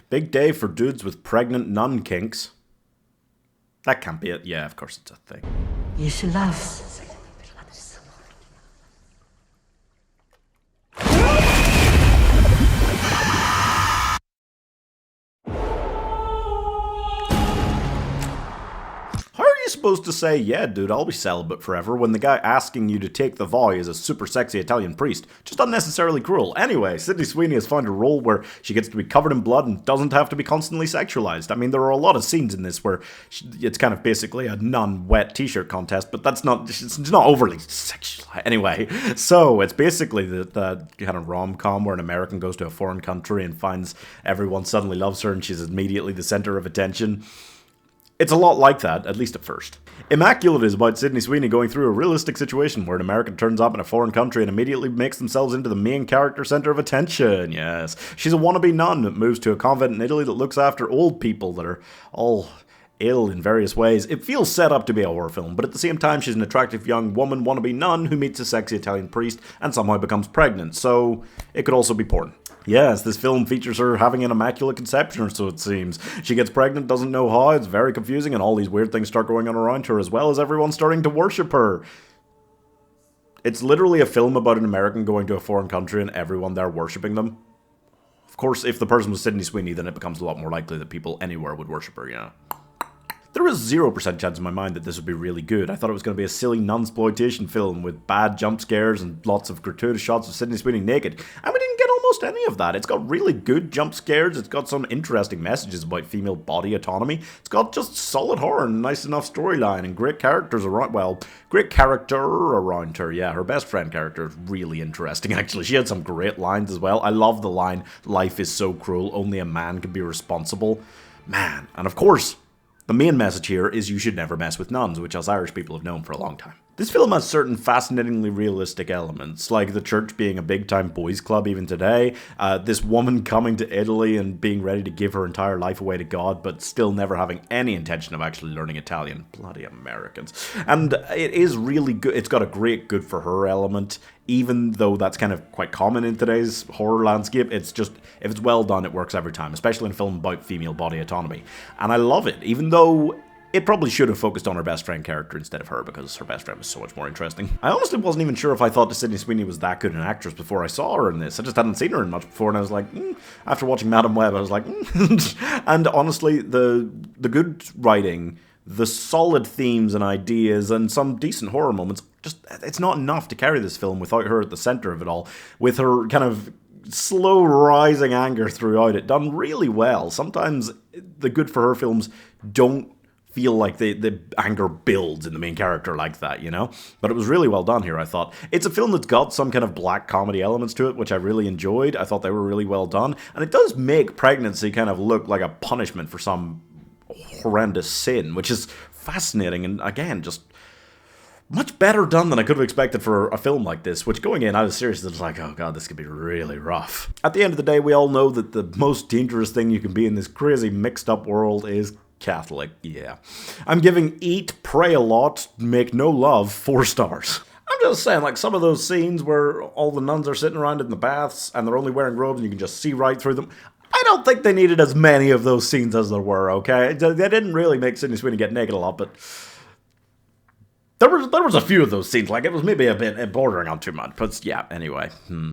Big day for dudes with pregnant nun kinks. That can't be it. Yeah, of course it's a thing. Jeszcze raz. Supposed to say, yeah, dude, I'll be celibate forever, when the guy asking you to take the vow is a super sexy Italian priest. Just unnecessarily cruel. Anyway, Sydney Sweeney has found a role where she gets to be covered in blood and doesn't have to be constantly sexualized. I mean, there are a lot of scenes in this where it's kind of basically a non-wet t-shirt contest, but it's not overly sexualized. Anyway, so it's basically the kind of rom-com where an American goes to a foreign country and finds everyone suddenly loves her and she's immediately the center of attention. It's a lot like that, at least at first. Immaculate is about Sydney Sweeney going through a realistic situation where an American turns up in a foreign country and immediately makes themselves into the main character center of attention. Yes. She's a wannabe nun that moves to a convent in Italy that looks after old people that are all ill in various ways. It feels set up to be a horror film, but at the same time she's an attractive young woman wannabe nun who meets a sexy Italian priest and somehow becomes pregnant, so it could also be porn. Yes, this film features her having an immaculate conception, or so it seems. She gets pregnant, doesn't know how, it's very confusing, and all these weird things start going on around her, as well as everyone starting to worship her. It's literally a film about an American going to a foreign country and everyone there worshipping them. Of course, if the person was Sydney Sweeney, then it becomes a lot more likely that people anywhere would worship her, you know. There was 0% chance in my mind that this would be really good. I thought it was going to be a silly nunsploitation film with bad jump scares and lots of gratuitous shots of Sydney Sweeney naked. And we didn't get almost any of that. It's got really good jump scares, it's got some interesting messages about female body autonomy, it's got just solid horror and nice enough storyline and great characters around, well, great character around her. Yeah, her best friend character is really interesting actually. She had some great lines as well. I love the line, "Life is so cruel, only a man can be responsible." Man, and of course, the main message here is you should never mess with nuns, which us Irish people have known for a long time. This film has certain fascinatingly realistic elements, like the church being a big-time boys' club even today, this woman coming to Italy and being ready to give her entire life away to God, but still never having any intention of actually learning Italian. Bloody Americans. And it is really good. It's got a great good-for-her element, even though that's kind of quite common in today's horror landscape. It's just, if it's well done, it works every time, especially in a film about female body autonomy. And I love it, even though it probably should have focused on her best friend character instead of her, because her best friend was so much more interesting. I honestly wasn't even sure if I thought that Sydney Sweeney was that good an actress before I saw her in this. I just hadn't seen her in much before, and I was like, after watching Madam Web, I was like, And honestly, the good writing, the solid themes and ideas, and some decent horror moments, just, it's not enough to carry this film without her at the center of it all, with her kind of slow rising anger throughout it, done really well. Sometimes the good for her films don't feel like the anger builds in the main character like that, you know? But it was really well done here, I thought. It's a film that's got some kind of black comedy elements to it, which I really enjoyed. I thought they were really well done. And it does make pregnancy kind of look like a punishment for some horrendous sin, which is fascinating, and again, just much better done than I could have expected for a film like this, which going in, I was seriously just like, oh god, this could be really rough. At the end of the day, we all know that the most dangerous thing you can be in this crazy mixed up world is Catholic. Yeah. I'm giving Eat, Pray a Lot, Make No Love 4 stars. I'm just saying, like, some of those scenes where all the nuns are sitting around in the baths and they're only wearing robes and you can just see right through them, I don't think they needed as many of those scenes as there were, okay? They didn't really make Sydney Sweeney get naked a lot, but there was a few of those scenes, like, it was maybe a bit bordering on too much, but yeah, anyway.